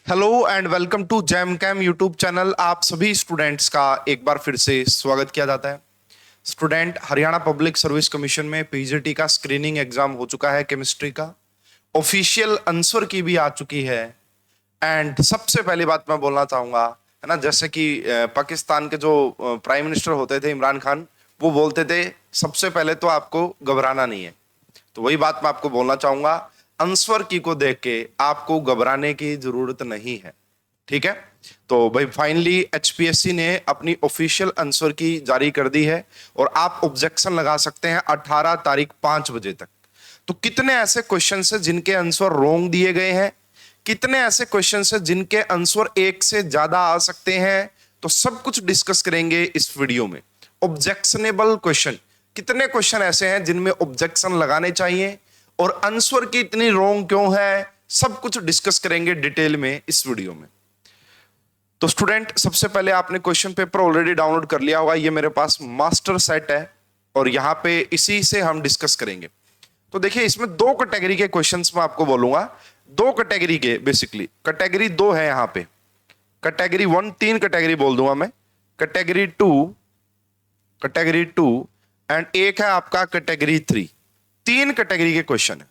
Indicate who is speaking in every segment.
Speaker 1: Hello and welcome to jam cam YouTube channel. आप सभी students का एक बार फिर से स्वागत किया जाता है। Student, Haryana public service commission में पीजीटी का स्क्रीनिंग एग्जाम हो चुका है, केमिस्ट्री का ऑफिशियल आंसर की भी आ चुकी है। एंड सबसे पहली बात मैं बोलना चाहूंगा, है ना, जैसे कि पाकिस्तान के जो प्राइम मिनिस्टर होते थे इमरान खान, वो बोलते थे सबसे पहले तो आपको घबराना नहीं है। तो वही बात मैं आपको बोलना चाहूंगा, आंसर की को देख के आपको घबराने की जरूरत नहीं है। ठीक है। तो भाई फाइनली एचपीएससी ने अपनी ऑफिशियल आंसर की जारी कर दी है और आप ऑब्जेक्शन लगा सकते हैं 18 तारीख 5 बजे तक। तो कितने ऐसे क्वेश्चन है जिनके आंसर रॉन्ग दिए गए हैं, कितने ऐसे क्वेश्चन है जिनके आंसर एक से ज्यादा आ सकते हैं, तो सब कुछ डिस्कस करेंगे इस वीडियो में। ऑब्जेक्शनेबल क्वेश्चन, कितने क्वेश्चन ऐसे हैं जिनमें ऑब्जेक्शन लगाने चाहिए और आंसर की इतनी रॉन्ग क्यों है, सब कुछ डिस्कस करेंगे डिटेल में इस वीडियो में। तो स्टूडेंट, सबसे पहले आपने क्वेश्चन पेपर ऑलरेडी डाउनलोड कर लिया होगा। ये मेरे पास मास्टर सेट है और यहां पे इसी से हम डिस्कस करेंगे। तो देखिए, इसमें दो कैटेगरी के क्वेश्चंस मैं आपको बोलूंगा, दो कैटेगरी के, बेसिकली कैटेगरी दो है यहां पे। कैटेगरी वन, तीन कैटेगरी बोल दूंगा मैं, कैटेगरी टू एंड एक है आपका कैटेगरी थ्री। तीन कैटेगरी के क्वेश्चन है।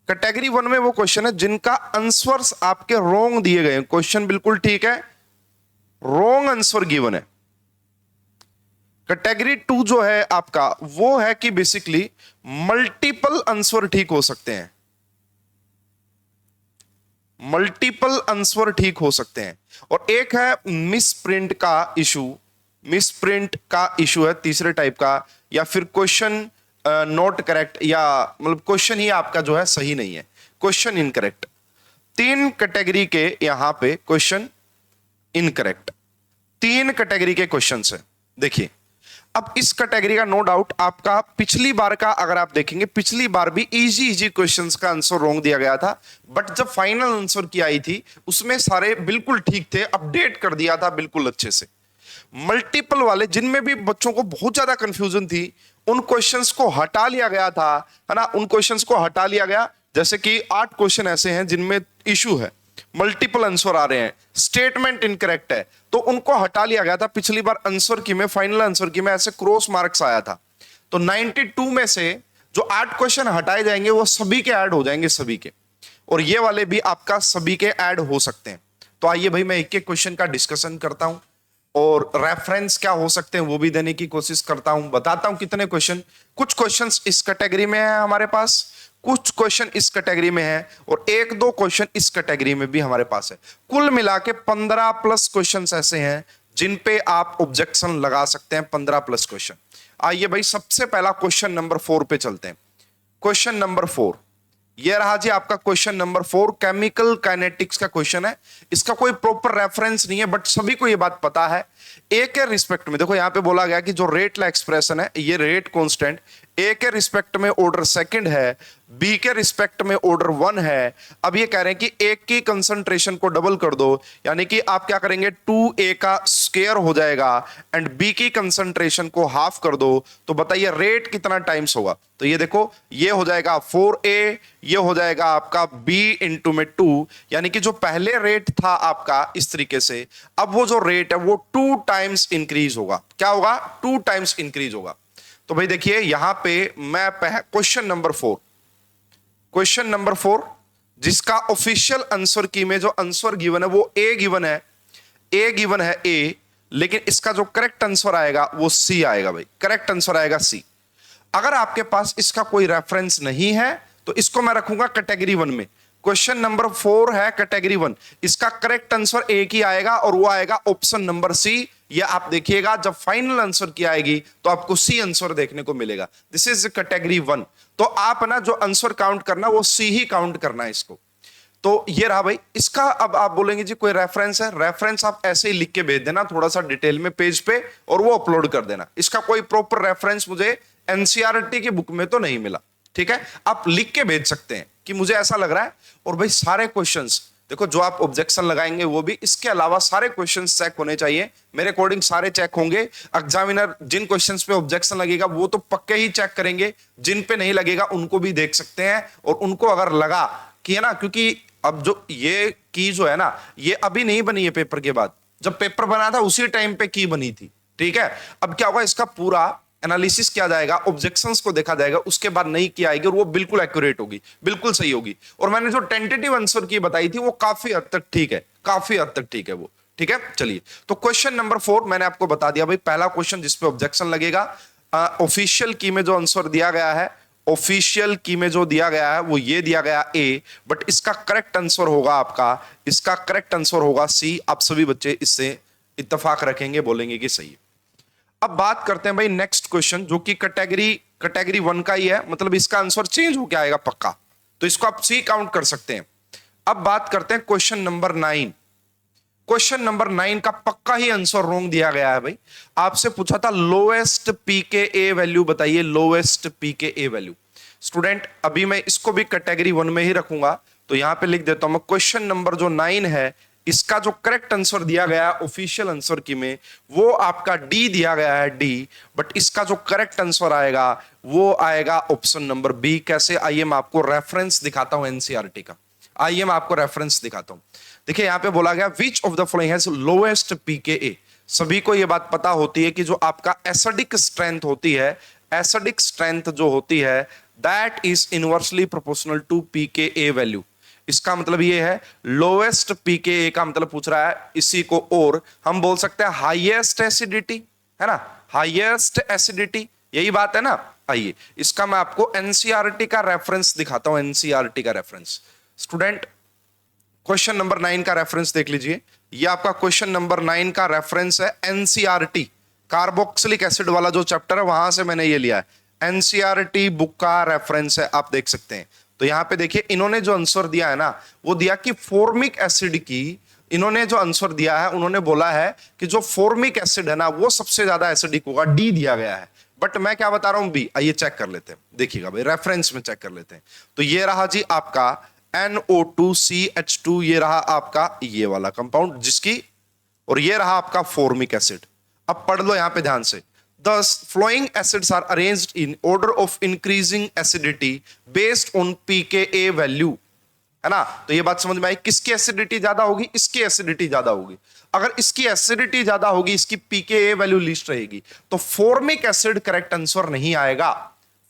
Speaker 1: कैटेगरी वन में वो क्वेश्चन है जिनका आंसर्स आपके रॉन्ग दिए गए हैं। क्वेश्चन बिल्कुल ठीक है, रॉन्ग आंसर गिवन है। कैटेगरी टू जो है आपका, वो है कि बेसिकली मल्टीपल आंसर ठीक हो सकते हैं, मल्टीपल आंसर ठीक हो सकते हैं। और एक है मिस प्रिंट का इशू, मिस प्रिंट का इशू है तीसरे टाइप का, या फिर क्वेश्चन नॉट करेक्ट, या मतलब क्वेश्चन ही आपका जो है सही नहीं है, क्वेश्चन इनकरेक्ट। तीन कैटेगरी के यहां पे क्वेश्चन इनकरेक्ट, तीन कैटेगरी के क्वेश्चन है। देखिए, अब इस कैटेगरी का नो डाउट आपका पिछली बार का अगर आप देखेंगे, पिछली बार भी इजी इजी क्वेश्चंस का आंसर रॉन्ग दिया गया था, बट जब फाइनल आंसर की आई थी उसमें सारे बिल्कुल ठीक थे, अपडेट कर दिया था बिल्कुल अच्छे से। मल्टीपल वाले जिनमें भी बच्चों को बहुत ज्यादा कंफ्यूजन थी, उन क्वेश्चंस को हटा लिया गया था, है ना, उन क्वेश्चंस को हटा लिया गया। जैसे कि 8 क्वेश्चन ऐसे हैं जिनमें इशू है, मल्टीपल आंसर आ रहे हैं, स्टेटमेंट इनकरेक्ट है, तो उनको हटा लिया गया था। पिछली बार आंसर की में, फाइनल आंसर की में ऐसे क्रॉस मार्क्स आया था। तो 92 में से जो 8 क्वेश्चन हटाए जाएंगे वो सभी के ऐड हो जाएंगे, सभी के, और ये वाले भी आपका सभी के ऐड हो सकते हैं। तो आइए भाई, मैं एक एक क्वेश्चन का डिस्कशन करता हूं और रेफरेंस क्या हो सकते हैं वो भी देने की कोशिश करता हूं, बताता हूं कितने क्वेश्चन। कुछ क्वेश्चंस इस कैटेगरी में है हमारे पास, कुछ क्वेश्चन इस कैटेगरी में है, और एक दो क्वेश्चन इस कैटेगरी में भी हमारे पास है। कुल मिला के 15 प्लस क्वेश्चंस ऐसे हैं जिन पे आप ऑब्जेक्शन लगा सकते हैं, 15 प्लस क्वेश्चन। आइए भाई, सबसे पहला क्वेश्चन नंबर 4 पे चलते हैं। क्वेश्चन नंबर 4 ये रहा जी आपका क्वेश्चन नंबर 4, केमिकल काइनेटिक्स का क्वेश्चन है। इसका कोई प्रॉपर रेफरेंस नहीं है, बट सभी को ये बात पता है। ए के रिस्पेक्ट में देखो, यहां पे बोला गया कि जो रेट ला एक्सप्रेशन है, ये रेट कांस्टेंट ए के रिस्पेक्ट में ऑर्डर सेकंड है, बी के रिस्पेक्ट में ऑर्डर 1 है। अब ये कह रहे हैं कि एक की कंसंट्रेशन को डबल कर दो, यानी कि आप क्या करेंगे, 2a का स्क्वायर हो जाएगा, एंड बी की कंसंट्रेशन को हाफ कर दो, तो बताइए रेट कितना टाइम्स होगा। तो ये देखो, ये हो जाएगा 4a, ये हो जाएगा आपका b इंटू में 2, यानी कि जो पहले रेट था आपका इस तरीके से, अब वो जो रेट है वो 2 टाइम्स इंक्रीज होगा। क्या होगा? 2 टाइम्स इंक्रीज होगा। तो भाई देखिए, यहां पे मैं क्वेश्चन नंबर 4, क्वेश्चन नंबर 4 जिसका ऑफिशियल आंसर की में जो आंसर गिवन है वो ए गिवन है, ए गिवन है ए, लेकिन इसका जो करेक्ट आंसर आएगा वो सी आएगा भाई, करेक्ट आंसर आएगा सी। अगर आपके पास इसका कोई रेफरेंस नहीं है तो इसको मैं रखूंगा कैटेगरी 1 में। क्वेश्चन नंबर 4 है कैटेगरी 1, इसका करेक्ट आंसर एक ही आएगा और वो आएगा ऑप्शन नंबर सी। ये आप देखिएगा, जब फाइनल आंसर की आएगी तो आपको सी आंसर देखने को मिलेगा। This is category 1। तो आप ना जो आंसर काउंट करना वो सी ही काउंट करना है इसको। तो ये रहा भाई इसका। अब आप बोलेंगे जी कोई रेफरेंस है? रेफरेंस आप ऐसे ही लिख के भेज देना थोड़ा सा डिटेल में पेज पे, और वो अपलोड कर देना। इसका कोई प्रॉपर रेफरेंस मुझे एनसीईआरटी की बुक में तो नहीं मिला, ठीक है। आप लिख के भेज सकते हैं कि मुझे ऐसा लग रहा है। और भाई सारे क्वेश्चंस देखो, जो आप ऑब्जेक्शन लगाएंगे वो भी, इसके अलावा सारे क्वेश्चंस चेक होने चाहिए। मेरे अकॉर्डिंग सारे चेक होंगे। एग्जामिनर जिन क्वेश्चंस पे ऑब्जेक्शन लगेगा वो तो पक्के ही चेक करेंगे, जिन पे नहीं लगेगा उनको भी देख सकते हैं। और उनको अगर लगा कि, है ना, क्योंकि अब जो ये की जो है ना, ये अभी नहीं बनी है पेपर के बाद, जब पेपर बना था उसी टाइम पे की बनी थी, ठीक है। अब क्या होगा, इसका पूरा एनालिसिस किया जाएगा, ऑब्जेक्शंस को देखा जाएगा, उसके बाद नई की आएगी और वो बिल्कुल एक्यूरेट होगी, बिल्कुल सही होगी। और मैंने जो टेंटेटिव आंसर की बताई थी वो काफी हद तक ठीक है, काफी हद तक ठीक है वो, ठीक है। चलिए, तो क्वेश्चन नंबर 4 मैंने आपको बता दिया भाई, पहला क्वेश्चन जिसपे ऑब्जेक्शन लगेगा, ऑफिशियल की में जो आंसर दिया गया है, ऑफिशियल की में जो दिया गया है वो ये दिया गया ए, बट इसका करेक्ट आंसर होगा आपका, इसका करेक्ट आंसर होगा सी। आप सभी बच्चे इससे इत्तेफाक रखेंगे, बोलेंगे कि सही है। अब बात करते हैं भाई नेक्स्ट क्वेश्चन, जो कि कैटेगरी 1 का ही है, मतलब इसका आंसर चेंज होकर आएगा पक्का, तो इसको आप सी काउंट कर सकते हैं। अब बात करते हैं क्वेश्चन नंबर 9। क्वेश्चन नंबर 9 का पक्का ही आंसर रॉन्ग दिया गया है भाई। आपसे पूछा था लोएस्ट पीकेए वैल्यू बताइए, लोएस्ट पीकेए वैल्यू। स्टूडेंट अभी मैं इसको भी कैटेगरी 1 में ही रखूंगा, तो यहां पे लिख देता हूं मैं, क्वेश्चन नंबर जो 9 है, इसका जो करेक्ट आंसर दिया गया ऑफिशियल आंसर की में, वो आपका डी दिया गया है, डी। बट इसका जो करेक्ट आंसर आएगा वो आएगा ऑप्शन नंबर बी। कैसे, आइए मैं आपको रेफरेंस दिखाता हूं एनसीईआरटी का, आइए मैं आपको रेफरेंस दिखाता हूं। देखिए यहां पे बोला गया विच of the following has lowest pKa. सभी को यह बात पता होती है कि जो आपका एसिडिक स्ट्रेंथ होती है, एसिडिक स्ट्रेंथ जो होती है, that is inversely proportional to pKa value. इसका मतलब ये है, लोएस्ट पीकेए का मतलब पूछ रहा है इसी को, और हम बोल सकते हैं हाईएस्ट एसिडिटी, है ना, हाईएस्ट एसिडिटी, यही बात है ना। आइए इसका मैं आपको एनसीईआरटी का रेफरेंस दिखाता हूं, एनसीईआरटी का रेफरेंस। स्टूडेंट क्वेश्चन नंबर 9 का रेफरेंस देख लीजिए, ये आपका क्वेश्चन नंबर 9 का रेफरेंस है एनसीईआरटी, कार्बोक्सिलिक एसिड वाला जो चैप्टर है वहां से मैंने ये लिया है, एनसीईआरटी बुक का रेफरेंस है, आप देख सकते हैं। तो यहां पे देखिए इन्होंने जो आंसर दिया है ना, वो दिया कि फॉर्मिक एसिड की, इन्होंने जो आंसर दिया है उन्होंने बोला है कि जो फॉर्मिक एसिड है ना वो सबसे ज्यादा एसिडिक होगा, डी दिया गया है। बट मैं क्या बता रहा हूं, बी। आइए चेक कर लेते हैं, देखिएगा भाई रेफरेंस में चेक कर लेते हैं। तो ये रहा जी आपका NO2CH2, ये रहा आपका ये वाला कंपाउंड जिसकी, और ये रहा आपका फॉर्मिक एसिड। अब पढ़ लो यहां पे ध्यान से, Thus, flowing acids are arranged in order of increasing acidity based on pKa value, है ना। तो ये बात समझ में आई, किसकी एसिडिटी ज्यादा होगी, इसकी एसिडिटी ज्यादा होगी। अगर इसकी एसिडिटी ज्यादा होगी, इसकी पीकेए वैल्यू लीस्ट रहेगी, तो फॉर्मिक एसिड करेक्ट आंसर नहीं आएगा,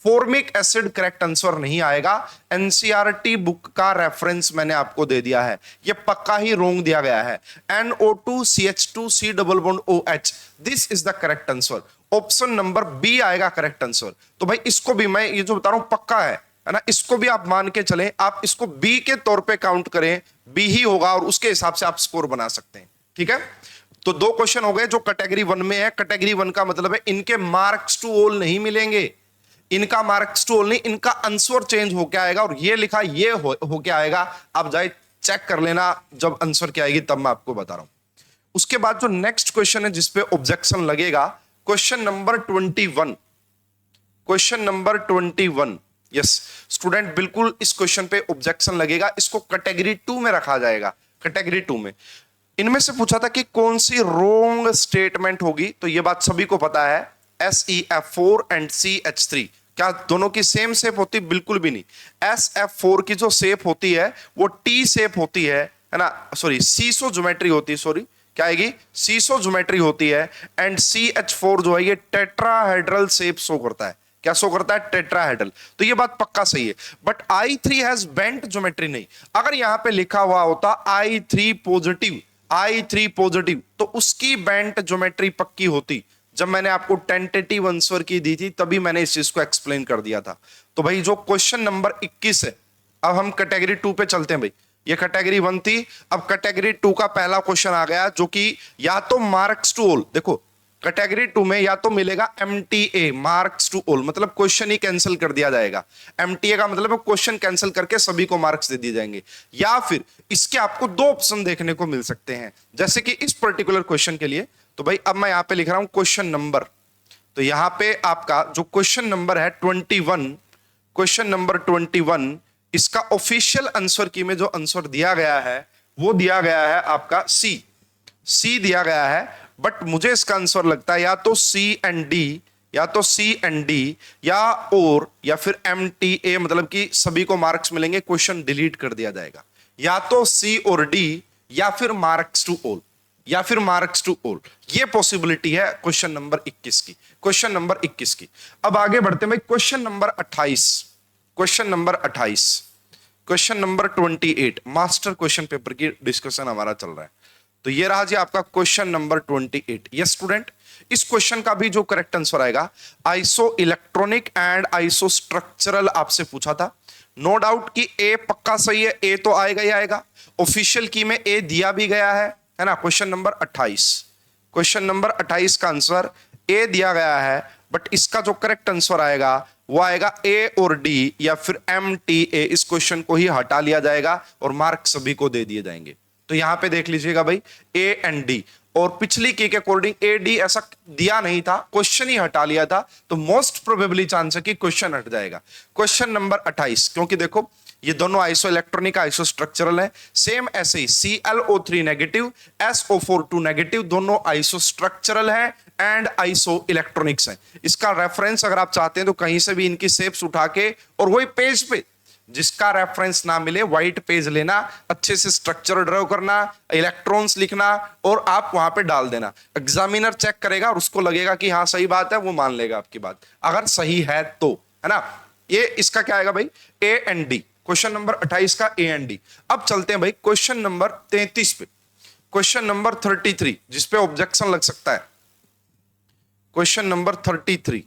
Speaker 1: फॉर्मिक एसिड करेक्ट आंसर नहीं आएगा। एनसीईआरटी बुक का रेफरेंस मैंने आपको दे दिया है, ये पक्का ही रॉन्ग दिया गया है। NO2CH2C double bond OH, this is the correct answer, option number B आएगा करेक्ट आंसर। तो भाई इसको भी मैं ये जो बता रहा हूं पक्का है ना, इसको भी आप मान के चलें, आप इसको बी के तौर पे काउंट करें, बी ही होगा और उसके हिसाब से आप स्कोर बना सकते हैं, ठीक है। तो दो क्वेश्चन हो गए जो कैटेगरी 1 में है। कैटेगरी 1 का मतलब है इनके मार्क्स टू ऑल नहीं मिलेंगे, इनका मार्क्स टू ऑल नहीं, इनका आंसर चेंज होके आएगा, और ये लिखा ये होके आएगा। आप जाए चेक कर लेना, जब आंसर क्या आएगी तब मैं आपको बता रहा हूं। उसके बाद जो नेक्स्ट क्वेश्चन है जिसपे ऑब्जेक्शन लगेगा, question number 21, question number 21। Yes student, बिल्कुल इस क्वेश्चन पे ऑब्जेक्शन लगेगा, इसको कैटेगरी 2 में रखा जाएगा। कैटेगरी 2 में इनमें से पूछा था कि कौन सी रॉन्ग स्टेटमेंट होगी, तो ये बात सभी को पता है, SeF4 एंड CH3 क्या दोनों की सेम शेप होती? बिल्कुल भी नहीं। SF4 की जो शेप होती है वो टी शेप होती है ना, सॉरी सीसो ज्योमेट्री होती है, सॉरी क्या आएगी, सीसो ज्योमेट्री होती है। एंड CH4 जो है ये टेट्राहेड्रल शेप शो करता है, क्या शो करता है, टेट्राहेड्रल। तो ये बात पक्का सही है। But I3 has bent geometry नहीं, अगर यहां पे लिखा हुआ होता I3 पॉजिटिव, I3 पॉजिटिव, तो उसकी बेंट ज्योमेट्री पक्की होती। जब मैंने आपको टेंटेटिव आंसर की दी थी तभी मैंने इस चीज को एक्सप्लेन कर दिया था। तो भाई जो क्वेश्चन नंबर 21 है, अब हम कैटेगरी 2 पे चलते हैं भाई। ये कैटेगरी 1 थी, अब कैटेगरी 2 का पहला क्वेश्चन आ गया जो कि या तो मार्क्स टू ऑल, देखो कैटेगरी 2 में या तो मिलेगा MTA मार्क्स टू ऑल, मतलब क्वेश्चन ही कैंसिल कर दिया जाएगा। MTA का मतलब है क्वेश्चन कैंसिल करके सभी को मार्क्स दे दिए जाएंगे, या फिर इसके आपको दो ऑप्शन देखने को मिल सकते हैं, जैसे कि इस पर्टिकुलर क्वेश्चन के लिए। तो भाई अब मैं यहां पे लिख रहा हूं क्वेश्चन नंबर, तो यहां पे आपका जो क्वेश्चन नंबर है 21, क्वेश्चन नंबर 21, इसका ऑफिशियल आंसर की में जो आंसर दिया गया है वो दिया गया है आपका सी दिया गया है। बट मुझे इसका आंसर लगता है या तो C एंड D, या तो C एंड D, या फिर MTA, मतलब कि सभी को मार्क्स मिलेंगे, क्वेश्चन डिलीट कर दिया जाएगा। या तो सी और डी, या फिर मार्क्स टू ऑल, या फिर मार्क्स टू ऑल। ये पॉसिबिलिटी है क्वेश्चन नंबर 21 की, क्वेश्चन नंबर 21 की। अब आगे बढ़ते हैं भाई, question number 28, question number 28, question number 28, master question paper की डिस्कशन हमारा चल रहा है। तो ये रहा जी आपका क्वेश्चन नंबर 28। यस स्टूडेंट, इस क्वेश्चन का भी जो करेक्ट आंसर आएगा, iso electronic and iso structural आपसे पूछा था। नो डाउट कि ए पक्का सही है, ए तो आएगा ही आएगा। ऑफिशियल की में ए दिया भी गया है ना। क्वेश्चन नंबर 28, क्वेश्चन नंबर 28 का आंसर ए दिया गया है, बट इसका जो करेक्ट आंसर आएगा वो आएगा ए और डी, या फिर एम टी ए। इस क्वेश्चन को ही हटा लिया जाएगा और मार्क सभी को दे दिए जाएंगे। तो यहां पे देख लीजिएगा भाई, ए एंड डी, और पिछली की के अकॉर्डिंग ए डी ऐसा दिया नहीं था, क्वेश्चन ही हटा लिया था, तो मोस्ट प्रोबेबली चांस है कि क्वेश्चन हट जाएगा। क्वेश्चन नंबर 28, क्योंकि देखो ये दोनों आइसो इलेक्ट्रॉनिक आइसो स्ट्रक्चरल है, सेम ऐसे ही ClO3 नेगेटिव, SO42 नेगेटिव, दोनों आइसो स्ट्रक्चरल है एंड आइसो इलेक्ट्रॉनिक्स है। इसका रेफरेंस अगर आप चाहते हैं तो कहीं से भी इनकी शेप्स उठा के, और वही पेज पे जिसका रेफरेंस ना मिले व्हाइट पेज लेना, अच्छे से स्ट्रक्चर ड्रॉ करना, इलेक्ट्रॉन्स लिखना, और आप वहां पे डाल देना। एग्जामिनर चेक करेगा और उसको लगेगा कि हाँ सही बात है, वो मान लेगा आपकी बात, अगर सही है तो, है ना। ये इसका क्या आएगा भाई, A and D. Question number 28 का ए एंड डी। अब चलते हैं भाई क्वेश्चन नंबर 33 पे, क्वेश्चन नंबर 33, जिसपे ऑब्जेक्शन लग सकता है। क्वेश्चन नंबर 33,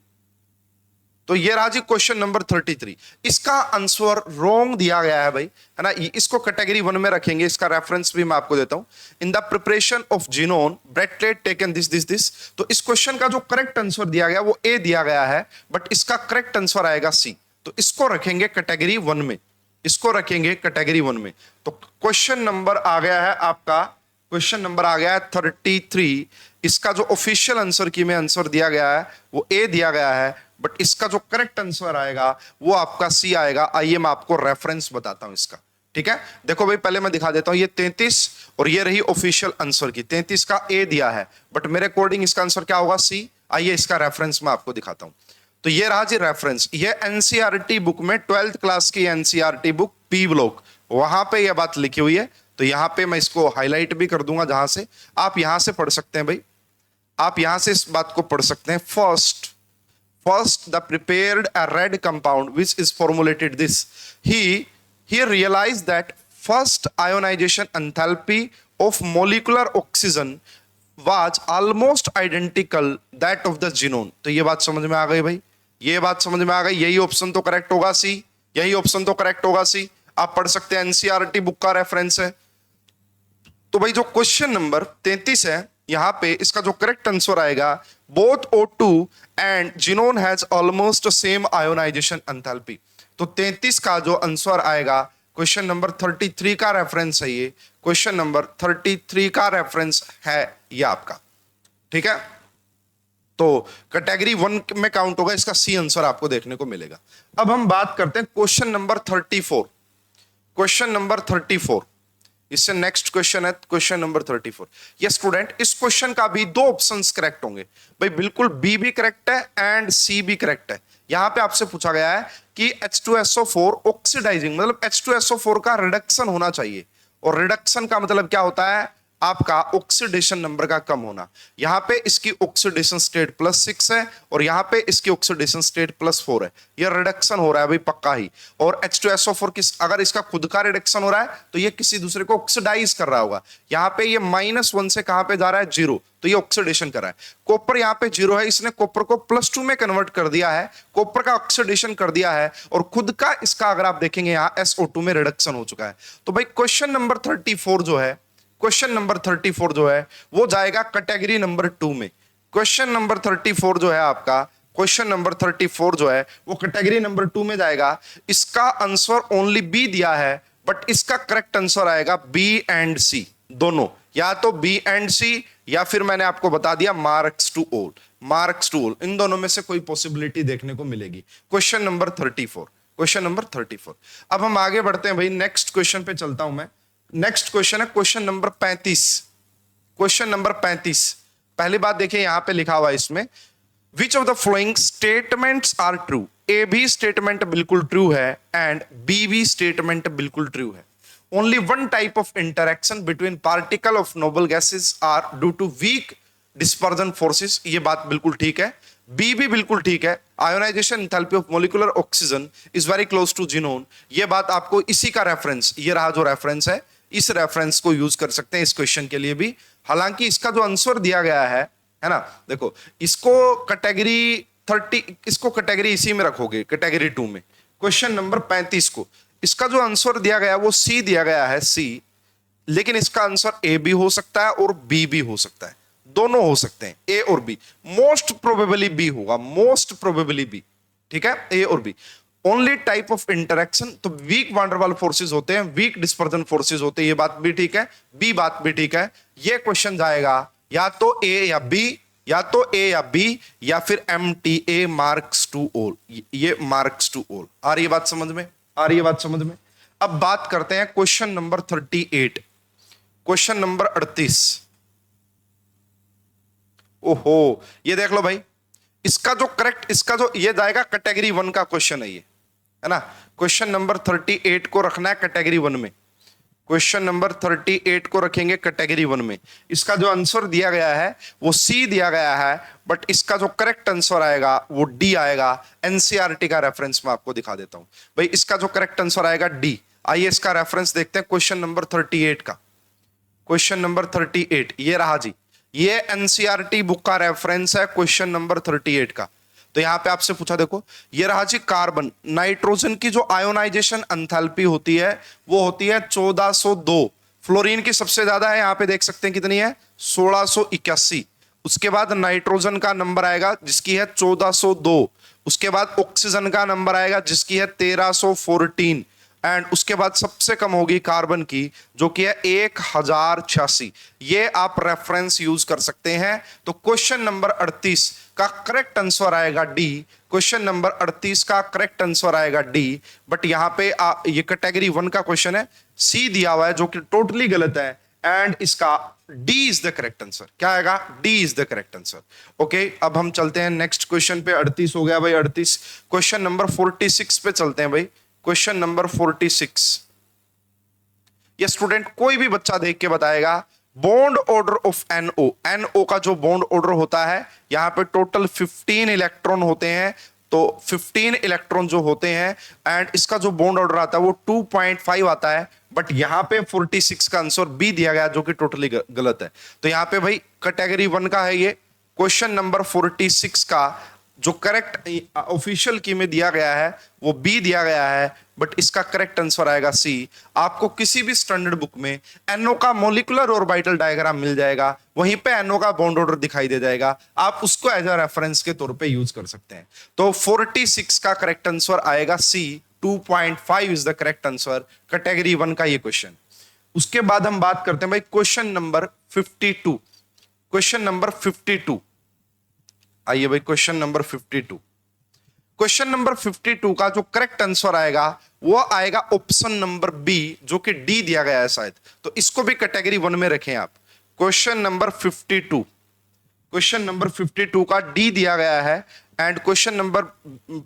Speaker 1: तो ये रहा जी क्वेश्चन नंबर 33। इसका आंसर रॉन्ग दिया गया है भाई, है ना। इसको कैटेगरी 1 में रखेंगे, इसका रेफरेंस भी मैं आपको देता हूं। In the preparation of genome ब्रेटलेट टेकन दिस। तो इस क्वेश्चन का जो करेक्ट आंसर दिया गया वो ए दिया गया है, बट इसका करेक्ट आंसर आएगा सी। तो इसको रखेंगे कैटेगरी 1 में, इसको रखेंगे कैटेगरी 1 में। तो क्वेश्चन नंबर आ गया है आपका, क्वेश्चन नंबर आ गया है 33। इसका जो ऑफिशियल आंसर की में आंसर दिया गया है वो ए दिया गया है, बट इसका जो करेक्ट आंसर आएगा वो आपका सी आएगा। आइए मैं आपको रेफरेंस बताता हूं इसका, ठीक है। देखो भाई पहले मैं दिखा देता हूं, ये 33 और ये रही ऑफिशियल आंसर की। 33 का ए दिया है, बट मेरे अकॉर्डिंग इसका आंसर क्या होगा, सी। आइए इसका रेफरेंस मैं आपको दिखाता हूं। तो ये रहा जी रेफरेंस, ये एनसीईआरटी बुक में 12th क्लास की एनसीईआरटी बुक पी ब्लॉक, वहां पे ये बात लिखी हुई है। तो यहां पे मैं इसको हाईलाइट भी कर दूंगा, जहां से आप यहां से पढ़ सकते हैं भाई, आप यहां से इस बात को पढ़ सकते हैं। First, the prepared a red compound which is formulated this. He realized that first ionization enthalpy of molecular oxygen was almost identical that of the genome. तो ये बात समझ में आ गई भाई, ये बात समझ में आ गई। यही ऑप्शन तो करेक्ट होगा सी, यही ऑप्शन तो करेक्ट होगा सी। आप पढ़ सकते हैं, एनसीईआरटी बुक का रेफरेंस है। तो भाई जो क्वेश्चन नंबर 33 है, यहां पे इसका जो करेक्ट आंसर आएगा, both O2 and xenon has almost same ionisation enthalpy. तो 33 का जो आंसर आएगा, क्वेश्चन नंबर 33 का रेफरेंस है ये, क्वेश्चन नंबर 33 का रेफरेंस है ये आपका, ठीक है। तो कैटेगरी 1 में काउंट होगा, इसका सी आंसर आपको देखने को मिलेगा। अब हम बात करते हैं क्वेश्चन नंबर 34, क्वेश्चन नंबर 34, इससे नेक्स्ट क्वेश्चन है क्वेश्चन नंबर 34। ये स्टूडेंट, इस क्वेश्चन का भी दो ऑप्शंस करेक्ट होंगे भाई, बिल्कुल बी भी करेक्ट है एंड सी भी करेक्ट है। यहां पे आपसे पूछा गया है कि H2SO4 ऑक्सीडाइजिंग, मतलब H2SO4 का रिडक्शन होना चाहिए, और रिडक्शन का मतलब क्या होता है, आपका ऑक्सीडेशन नंबर का कम होना। यहां पे इसकी ऑक्सीडेशन स्टेट +6 है और यहां पे इसकी ऑक्सीडेशन स्टेट +4 है। ये रिडक्शन हो रहा है भाई पक्का ही। और H2SO4 किस, अगर इसका खुद का रिडक्शन हो रहा है तो ये किसी दूसरे को ऑक्सीडाइज कर रहा होगा। यहां पे ये -1 से कहां पे जा रहा है, 0, तो ये ऑक्सीडेशन कर रहा है। कॉपर यहां पे 0 है, इसने कॉपर को +2 में कन्वर्ट कर दिया है, कॉपर का ऑक्सीडेशन कर दिया है, और खुद का इसका अगर आप देखेंगे यहां SO2 में रिडक्शन हो चुका है। तो भाई क्वेश्चन नंबर 34 जो है, क्वेश्चन नंबर 34 जो है वो जाएगा कैटेगरी नंबर 2 में। क्वेश्चन नंबर 34 जो है आपका, क्वेश्चन नंबर 34 जो है वो कैटेगरी नंबर 2 में जाएगा। इसका आंसर ओनली बी दिया है, बट इसका करेक्ट आंसर आएगा बी एंड सी दोनों, या तो बी एंड सी, या फिर मैंने आपको बता दिया marks to all, marks to all, इन दोनों में से कोई पॉसिबिलिटी देखने को मिलेगी। Question number 34, question number 34। अब हम आगे बढ़ते हैं भाई, नेक्स्ट क्वेश्चन पे चलता हूं मैं। नेक्स्ट क्वेश्चन है क्वेश्चन नंबर 35, क्वेश्चन नंबर 35। पहली बात देखिए यहां पे लिखा हुआ है इसमें, which of the following statements are true. A भी स्टेटमेंट बिल्कुल ट्रू है एंड बी भी स्टेटमेंट बिल्कुल ट्रू है। Only one type of interaction between particle of noble gases are due to weak dispersion forces, ये बात बिल्कुल ठीक है। बी भी बिल्कुल ठीक है, ionization enthalpy of molecular oxygen is very close to xenon, ये बात आपको इसी का रेफरेंस, ये रहा जो रेफरेंस है, इस रेफरेंस को यूज कर सकते हैं इस क्वेश्चन के लिए भी। हालांकि इसका जो आंसर दिया गया है ना, देखो इसको कैटेगरी 30, इसको कैटेगरी इसी में रखोगे, कैटेगरी 2 में, क्वेश्चन नंबर 35 को, इसका जो आंसर दिया गया है वो सी दिया गया है, सी, लेकिन इसका आंसर ए भी हो सकता है और बी भी हो सकता है, दोनों हो सकते हैं, ए और बी। मोस्ट प्रोबेबली बी होगा, मोस्ट प्रोबेबली बी, ठीक है, ए और B. Only type of interaction, तो वीक वांडरवाल फोर्सेस होते हैं, वीक डिस्पर्जन फोर्सेस होते हैं, ये बात भी ठीक है, बी बात भी ठीक है। ये क्वेश्चन जाएगा या तो ए या बी, या तो ए या बी, या फिर MTA मार्क्स टू ऑल, ये मार्क्स टू ऑल। आ रही है बात समझ में, आ रही है बात समझ में। अब बात करते हैं क्वेश्चन नंबर 38, क्वेश्चन नंबर 38। ओहो, ये देख लो भाई, इसका जो करेक्ट, इसका जो ये जाएगा कैटेगरी 1 का क्वेश्चन है ये, है ना। क्वेश्चन नंबर 38 को रखना है कैटेगरी 1 में, क्वेश्चन नंबर 38 को रखेंगे कैटेगरी 1 में। इसका जो आंसर दिया गया है वो सी दिया गया है, बट इसका जो करेक्ट आंसर आएगा वो डी आएगा। एनसीईआरटी का रेफरेंस मैं आपको दिखा देता हूं भाई, इसका जो करेक्ट आंसर आएगा डी। आइए इसका रेफरेंस देखते हैं, क्वेश्चन नंबर 38 का, क्वेश्चन नंबर 38 ये रहा जी, ये एनसीईआरटी बुक का रेफरेंस है क्वेश्चन नंबर 38 का। तो यहां पे आपसे पूछा, देखो ये रहा जी, कार्बन नाइट्रोजन की जो आयोनाइजेशन एंथैल्पी होती है वो होती है 1402, फ्लोरीन की सबसे ज्यादा है, यहां पे देख सकते हैं कितनी है, 1681। उसके बाद नाइट्रोजन का नंबर आएगा जिसकी है 1402, उसके बाद ऑक्सीजन का नंबर आएगा जिसकी है 1314, एंड उसके बाद सबसे कम होगी कार्बन की जो कि है 1086। ये आप रेफरेंस यूज कर सकते हैं। तो क्वेश्चन नंबर 38 का करेक्ट आंसर आएगा डी, क्वेश्चन नंबर 38 का करेक्ट आंसर आएगा डी। बट यहां पे ये कैटेगरी 1 का क्वेश्चन है, सी दिया हुआ है जो कि टोटली गलत है, एंड इसका D is the correct answer. क्या आएगा, D is the correct answer. Okay, अब हम चलते हैं नेक्स्ट क्वेश्चन पे। 38 हो गया भाई, 38। क्वेश्चन नंबर 46 पे चलते हैं भाई, क्वेश्चन नंबर 46। ये स्टूडेंट कोई भी बच्चा देख के बताएगा, bond order of NO, NO का जो बॉन्ड ऑर्डर होता है, यहां पे टोटल 15 इलेक्ट्रॉन होते हैं, तो 15 इलेक्ट्रॉन जो होते हैं, एंड इसका जो बॉन्ड ऑर्डर आता है वो 2.5 आता है। बट यहां पे 46 का आंसर बी दिया गया जो कि टोटली गलत है। तो यहां पे भाई कैटेगरी 1 का है ये, क्वेश्चन नंबर 46 का जो करेक्ट ऑफिशियल की में दिया गया है वो बी दिया गया है, बट इसका करेक्ट आंसर आएगा सी। आपको किसी भी स्टैंडर्ड बुक में NO का मॉलिक्यूलर ऑर्बिटल डायग्राम मिल जाएगा, वहीं पे NO का बॉन्ड ऑर्डर दिखाई दे जाएगा, आप उसको एज अ रेफरेंस के तौर पे यूज कर सकते हैं। तो 46 का करेक्ट आंसर आएगा सी, 2.5 is the correct answer, category 1 का ये क्वेश्चन। उसके बाद हम बात करते हैं भाई क्वेश्चन नंबर 52, क्वेश्चन नंबर 52। आइए भाई क्वेश्चन नंबर 52, क्वेश्चन नंबर 52 का जो करेक्ट आंसर आएगा वो आएगा ऑप्शन नंबर बी, जो कि डी दिया गया है शायद, तो इसको भी कैटेगरी 1 में रखें आप। क्वेश्चन नंबर 52, क्वेश्चन नंबर 52 का डी दिया गया है, एंड क्वेश्चन नंबर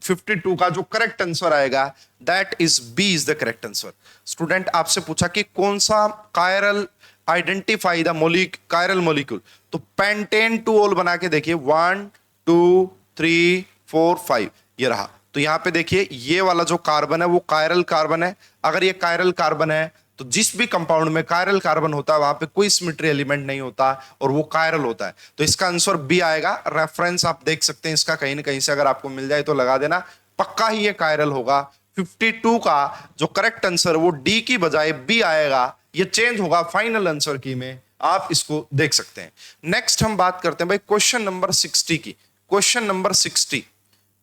Speaker 1: 52 का जो करेक्ट आंसर आएगा that is B is the correct answer. Student आपसे पूछा कि कौन सा chiral identify the chiral molecule, तो पेंटेन टू ऑल बना के देखिए, 1 2 3 4 5 ये रहा। तो यहां पे देखिए ये वाला जो कार्बन है वो कायरल कार्बन है। अगर ये कायरल कार्बन है तो जिस भी कंपाउंड में कायरल कार्बन होता है वहां पे कोई सिमेट्री एलिमेंट नहीं होता और वो कायरल होता है, तो इसका आंसर बी आएगा। रेफरेंस आप देख सकते हैं इसका कहीं ना कहीं से, अगर आपको मिल जाए तो लगा देना, पक्का ही ये कायरल होगा। 52 का जो करेक्ट आंसर वो डी की बजाय बी आएगा, ये चेंज होगा फाइनल आंसर की में, आप इसको देख सकते हैं। नेक्स्ट हम बात करते हैं भाई क्वेश्चन नंबर 60 की, क्वेश्चन नंबर 60,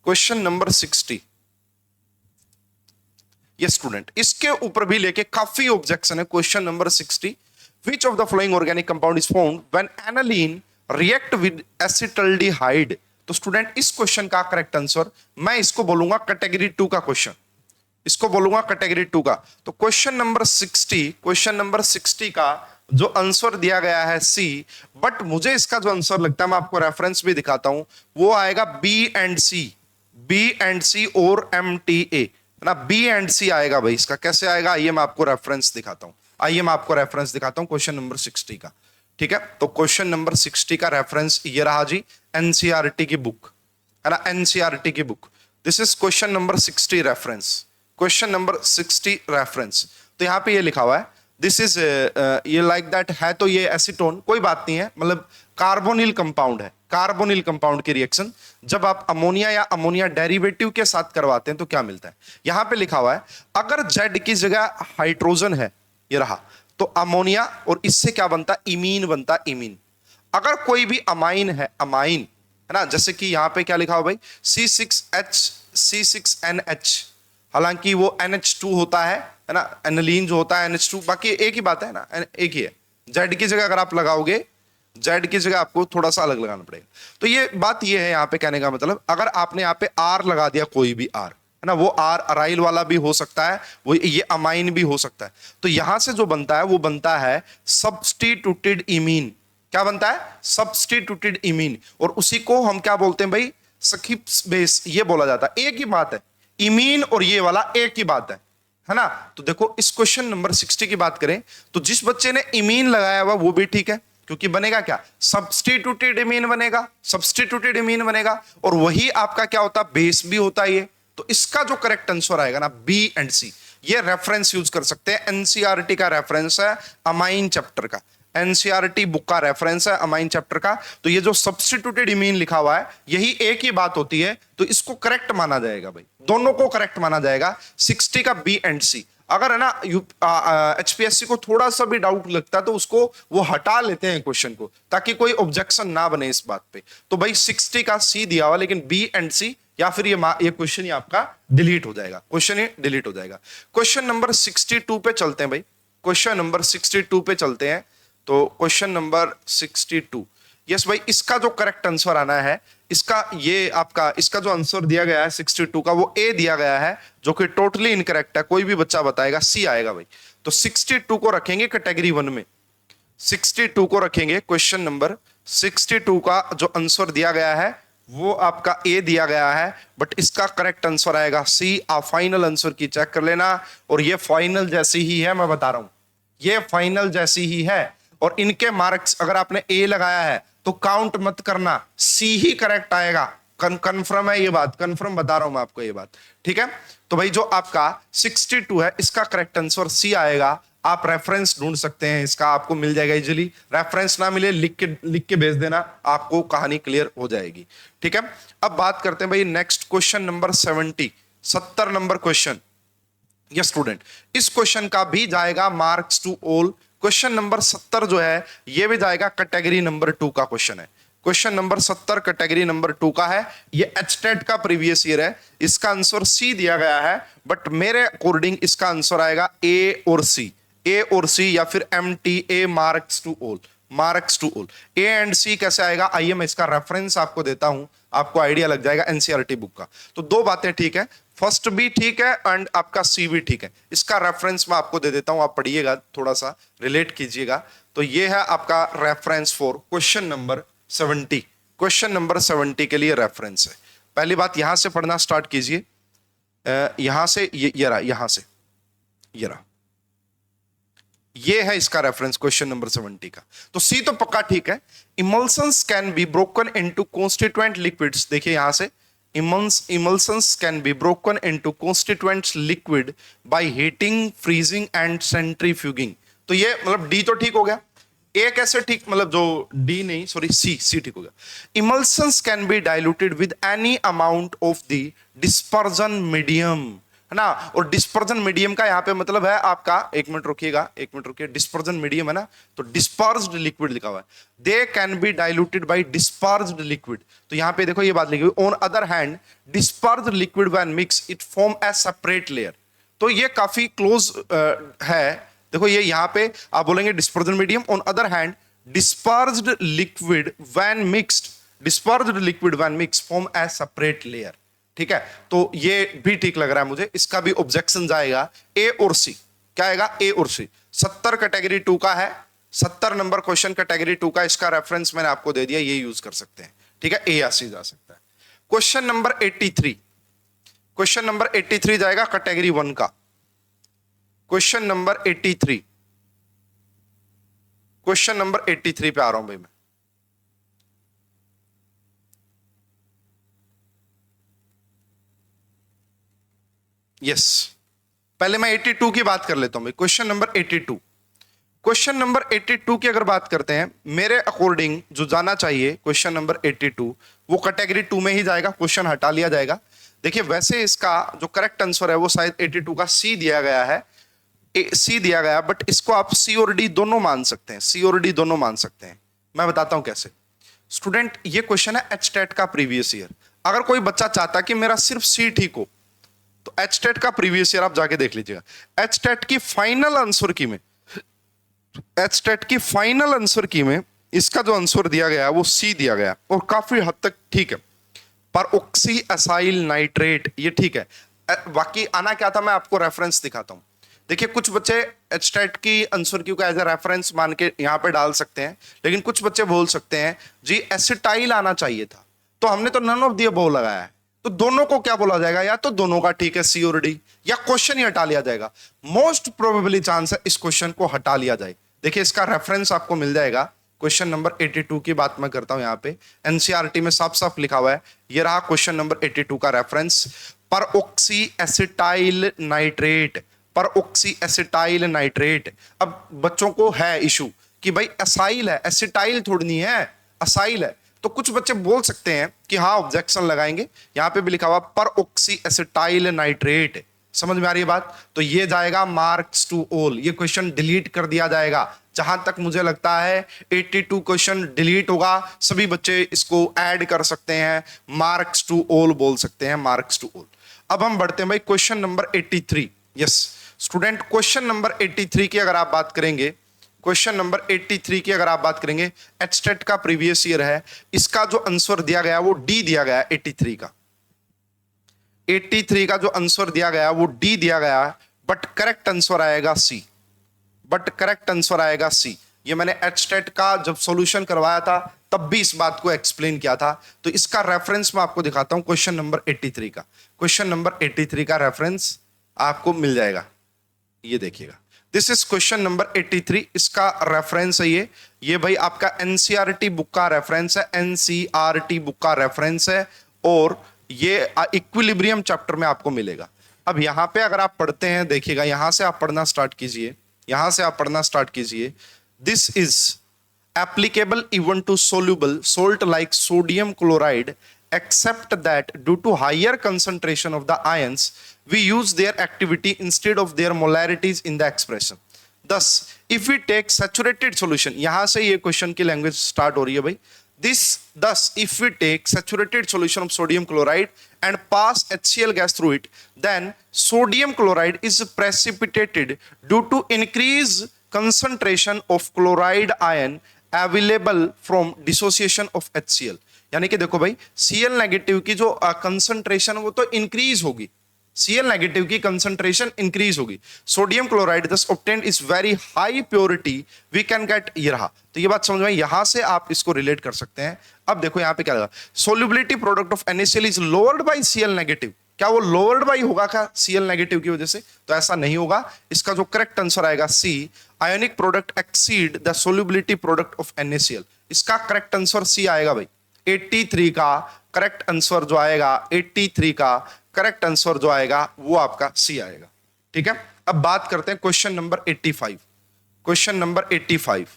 Speaker 1: क्वेश्चन नंबर 60। ये स्टूडेंट इसके ऊपर भी लेके काफी ऑब्जेक्शन है। Question number 60, which of the following organic compound is found when aniline react with acetaldehyde. तो स्टूडेंट इस क्वेश्चन का करेक्ट आंसर मैं इसको बोलूंगा कैटेगरी 2 का क्वेश्चन, इसको बोलूंगा कैटेगरी 2 का। तो क्वेश्चन नंबर 60, क्वेश्चन नंबर 60 का जो आंसर दिया गया है सी, बट मुझे इसका जो आंसर लगता है मैं आपको रेफरेंस भी दिखाता हूं, वो आएगा B and C, B and C और MTA, ना, बी एंड सी आएगा भाई। इसका कैसे आएगा, आइए मैं आपको रेफरेंस दिखाता हूं। आइए मैं आपको रेफरेंस दिखाता हूं क्वेश्चन नंबर 60 का। ठीक है, तो क्वेश्चन नंबर 60 का रेफरेंस ये रहा जी, एनसीईआरटी की बुक है ना, एनसीईआरटी की book. This is question number 60 reference, question number 60 reference. तो यहां पे ये लिखा हुआ है, दिस इज ये लाइक दैट है, तो ये एसीटोन कोई बात नहीं है, मतलब कार्बोनिल कंपाउंड है। कार्बोनिल कंपाउंड की रिएक्शन जब आप अमोनिया या अमोनिया डेरिवेटिव के साथ करवाते हैं तो क्या मिलता है। यहां पे लिखा हुआ है अगर जेड की जगह हाइड्रोजन है, ये रहा, तो अमोनिया और इससे क्या बनता, इमीन बनता, इमीन। अगर कोई भी अमाइन है, अमाइन है ना, जैसे कि यहां पे क्या लिखा हुआ भाई, C6NH, हालांकि वो NH2 होता है ना, एनिलीन जो होता है NH2, बाकी एक ही बात है ना, एक ही है। जेड की जगह अगर आप लगाओगे, जेड की जगह आपको थोड़ा सा अलग लगाना पड़ेगा। तो ये बात ये है यहां पे कहने का मतलब, अगर आपने यहां पे आर लगा दिया, कोई भी आर है ना, वो आर अराइल वाला भी हो सकता है, वो ये अमाइन भी हो सकता है। तो यहां से जो बनता है वो बनता है सब्स्टिट्यूटेड इमीन। क्या बनता है, सब्स्टिट्यूटेड इमीन। और उसी को हम क्या बोलते हैं भाई, सखीप्स बेस, ये बोला जाता है। एक ही बात है, इमीन और ये वाला एक ही बात है ना। तो देखो इस क्वेश्चन नंबर 60 की बात करें तो जिस बच्चे ने इमीन लगाया हुआ वो भी ठीक है, क्योंकि बनेगा क्या, सब्स्टिट्यूटेड इमीन बनेगा, सब्स्टिट्यूटेड इमीन बनेगा, और वही आपका क्या होता, बेस भी होता है ये। तो इसका जो करेक्ट आंसर आएगा ना, बी एंड सी। ये रेफरेंस यूज कर सकते हैं, एनसीईआरटी का रेफरेंस है, अमाइन चैप्टर का, एनसीईआरटी बुक का रेफरेंस है अमाइन चैप्टर का। तो ये जो सब्स्टिट्यूटेड इमीन लिखा हुआ है, यही एक ही बात होती है, तो इसको करेक्ट माना जाएगा भाई, दोनों को करेक्ट माना जाएगा, 60 का बी एंड सी। अगर है ना एचपीएससी को थोड़ा सा भी डाउट लगता है तो उसको वो हटा लेते हैं क्वेश्चन को, ताकि कोई ऑब्जेक्शन ना बने इस बात पे। तो भाई 60 का सी दिया हुआ, लेकिन बी एंड सी, या फिर ये क्वेश्चन ही आपका डिलीट हो जाएगा, क्वेश्चन ही डिलीट हो जाएगा। क्वेश्चन नंबर 62 पे चलते हैं भाई, क्वेश्चन नंबर 62 पे चलते हैं। तो क्वेश्चन नंबर 62, यस भाई, इसका जो करेक्ट आंसर आना है, इसका ये आपका, इसका जो आंसर दिया गया है 62 का, वो ए दिया गया है, जो कि टोटली इनकरेक्ट है। कोई भी बच्चा बताएगा सी आएगा भाई। तो 62 को रखेंगे कैटेगरी 1 में, 62 को रखेंगे, क्वेश्चन नंबर 62 का जो आंसर दिया गया है वो आपका ए दिया गया है, बट इसका करेक्ट आंसर आएगा सी। आप फाइनल आंसर की चेक कर लेना, और ये फाइनल जैसी ही है, मैं बता रहा हूं, ये फाइनल जैसी ही है। और इनके मार्क्स अगर आपने ए लगाया है तो काउंट मत करना, सी ही करेक्ट आएगा। कंफर्म है ये बात, कंफर्म बता रहा हूं मैं आपको ये बात, ठीक है। तो भाई जो आपका 62 है, इसका करेक्ट आंसर सी आएगा। आप रेफरेंस ढूंढ सकते हैं, इसका आपको मिल जाएगा इजीली। रेफरेंस ना मिले लिख के भेज देना, आपको कहानी क्लियर हो जाएगी, ठीक है। अब बात करते हैं भाई next question number 70 number question. Yes student, इस क्वेश्चन का भी जाएगा marks to all. Question number 70 जो है ये भी जाएगा कैटेगरी नंबर 2 का क्वेश्चन है। क्वेश्चन नंबर 70 कैटेगरी नंबर 2 का है, ये एचटेट का प्रीवियस ईयर है। इसका आंसर सी दिया गया है, बट मेरे अकॉर्डिंग इसका आंसर आएगा ए और सी, ए और सी, या फिर MTA marks to all, marks to all. A and C कैसे आएगा, आइए मैं इसका रेफरेंस आपको देता हूं, आपको आइडिया लग जाएगा एनसीईआरटी बुक का। तो दो बातें ठीक है, फर्स्ट भी ठीक है एंड आपका सी भी ठीक है। इसका रेफरेंस मैं आपको दे देता हूं, आप पढ़िएगा, थोड़ा सा रिलेट कीजिएगा। तो ये है आपका reference for question number 70। Question number 70 के लिए रेफरेंस है। पहली बात, यहां से पढ़ना स्टार्ट कीजिए, यहां से ये रहा, यहां से ये रहा, ये है इसका रेफरेंस क्वेश्चन नंबर 70 का। तो सी तो पक्का ठीक है। Emulsions can be broken into constituent liquids, देखिए यहां से, emulsions can be broken into constituent liquid by heating, freezing and centrifuging। तो ये मतलब डी तो ठीक हो गया, ए कैसे ठीक, मतलब जो डी नहीं सॉरी सी ठीक हो गया। emulsions can be diluted with any amount of the dispersion medium, है ना। और डिस्पर्जन मीडियम का यहाँ पे मतलब है आपका, एक मिनट रुकिए, डिस्पर्जन मीडियम है ना, तो डिस्पर्स्ड लिक्विड लिखा हुआ है। They can be diluted by dispersed liquid. तो यहाँ पे देखो ये बात लिखी हुई, on other hand dispersed liquid when mix it form a separate layer. तो ये काफी क्लोज है। देखो ये यहाँ पे आप बोलेंगे dispersion medium, on other hand dispersed liquid when mixed form a separate layer, ठीक है। तो ये भी ठीक लग रहा है मुझे, इसका भी ऑब्जेक्शन जाएगा ए और सी। क्या आएगा, ए और सी। 70 कैटेगरी 2 का है, 70 नंबर क्वेश्चन कैटेगरी 2 का, इसका रेफरेंस मैंने आपको दे दिया, ये यूज कर सकते हैं, ठीक है। ए या सी जा सकता है। क्वेश्चन नंबर 83, क्वेश्चन नंबर 83 जाएगा कैटेगरी 1 का। क्वेश्चन नंबर 83, क्वेश्चन नंबर 83 पे आ रहा हूं भाई मैं। यस, पहले मैं 82 की बात कर लेता हूं भाई। क्वेश्चन नंबर 82, क्वेश्चन नंबर 82 की अगर बात करते हैं, मेरे अकॉर्डिंग जो जाना चाहिए क्वेश्चन नंबर 82 वो कैटेगरी 2 में ही जाएगा, क्वेश्चन हटा लिया जाएगा। देखिए वैसे इसका जो करेक्ट आंसर है वो शायद 82 का सी दिया गया है, सी दिया गया, बट इसको आप सी और डी दोनों मान सकते हैं, सी और डी दोनों मान सकते हैं। मैं बताता हूं कैसे। स्टूडेंट, ये क्वेश्चन है एच टेट का प्रीवियस ईयर। अगर कोई बच्चा चाहता कि मेरा सिर्फ सी ठीक हो तो एच टेट का प्रीवियस ईयर आप जाके देख लीजिएगा। एच टेट की फाइनल आंसर की में, एच टेट की फाइनल आंसर की में इसका जो आंसर दिया गया है वो सी दिया गया और काफी हद तक ठीक है। पर ऑक्सी एसाइल नाइट्रेट ये ठीक है। बाकी आना क्या था मैं आपको रेफरेंस दिखाता हूं। देखिए कुछ बच्चे एच टेट की आंसर क्यू का एज ए रेफरेंस मान के यहां पे डाल सकते हैं, लेकिन कुछ बच्चे बोल सकते हैं जी एसिटाइल आना चाहिए था, तो हमने तो नन ऑफ द अबव लगाया है, तो दोनों को क्या बोला जाएगा, या तो दोनों का ठीक है सी और डी, या क्वेश्चन ही हटा लिया जाएगा। मोस्ट प्रोबेबली चांस है इस क्वेश्चन को हटा लिया जाए। देखिए इसका रेफरेंस आपको मिल जाएगा। क्वेश्चन नंबर 82 की बात मैं करता हूं, यहां पे एनसीईआरटी में साफ साफ लिखा हुआ है, ये रहा क्वेश्चन नंबर 82 का रेफरेंस। पर ऑक्सी एसिटाइल नाइट्रेट, पर ऑक्सी एसिटाइल नाइट्रेट। अब बच्चों को है इशू कि भाई एसाइल है, एसिटाइल थोड़ी नहीं है, असाइल है, तो कुछ बच्चे बोल सकते हैं कि हाँ ऑब्जेक्शन लगाएंगे। यहां पे भी लिखा हुआ पर ऑक्सी एसिटाइल नाइट्रेट, समझ में आ रही है बात। तो ये जाएगा मार्क्स टू ऑल, ये क्वेश्चन डिलीट कर दिया जाएगा। जहां तक मुझे लगता है 82 क्वेश्चन डिलीट होगा, सभी बच्चे इसको ऐड कर सकते हैं, मार्क्स टू ऑल बोल सकते हैं, मार्क्स टू ऑल। अब हम बढ़ते हैं भाई question number 83। Yes student, question number 83 की अगर आप बात करेंगे, क्वेश्चन नंबर 83 की अगर आप बात करेंगे, एचटेट का प्रीवियस ईयर है, इसका जो आंसर दिया गया वो डी दिया गया 83 का। 83 का जो आंसर दिया गया वो डी दिया गया, बट करेक्ट आंसर आएगा सी, बट करेक्ट आंसर आएगा सी। ये मैंने एचटेट का जब सॉल्यूशन करवाया था तब भी इस बात को एक्सप्लेन किया था। तो इसका रेफरेंस मैं आपको दिखाता हूं, क्वेश्चन नंबर 83 का। क्वेश्चन नंबर 83 का रेफरेंस आपको मिल जाएगा, ये देखिएगा, दिस इज क्वेश्चन नंबर 83, इसका रेफरेंस है ये भाई आपका एनसीईआरटी बुक का रेफरेंस है, एनसीईआरटी बुक का रेफरेंस है, और ये इक्विलिब्रियम चैप्टर में आपको मिलेगा। अब यहां पे अगर आप पढ़ते हैं, देखिएगा यहां से आप पढ़ना स्टार्ट कीजिए, यहां से आप पढ़ना स्टार्ट कीजिए। This is applicable even to soluble salt like sodium chloride, except that due to higher concentration of the ions we use their activity instead of their molarities in the expression. Thus if we take saturated solution, यहां से ये question की language start हो रही है भाई। Thus if we take saturated solution of sodium chloride and pass HCl gas through it, then sodium chloride is precipitated due to increase concentration of chloride ion available from dissociation of HCl। यानी कि देखो भाई Cl negative की जो concentration वो तो increase होगी, Cl negative की कंसंट्रेशन इंक्रीज होगी। Sodium chloride thus obtained is very high purity we can get, ये रहा। तो ये बात समझ में, यहां से आप इसको रिलेट कर सकते हैं। अब देखो यहां पे क्या लगा, solubility product of NaCl is lowered by Cl negative. क्या वो लोअर्ड बाई होगा क्या Cl नेगेटिव की वजह से? तो ऐसा नहीं होगा। इसका जो करेक्ट आंसर आएगा C, ionic product exceed the solubility product of NaCl। इसका करेक्ट आंसर सी आएगा भाई। 83 का करेक्ट आंसर जो आएगा, 83 का करेक्ट आंसर जो आएगा वो आपका सी आएगा। ठीक है, अब बात करते हैं क्वेश्चन नंबर 85। क्वेश्चन नंबर 85,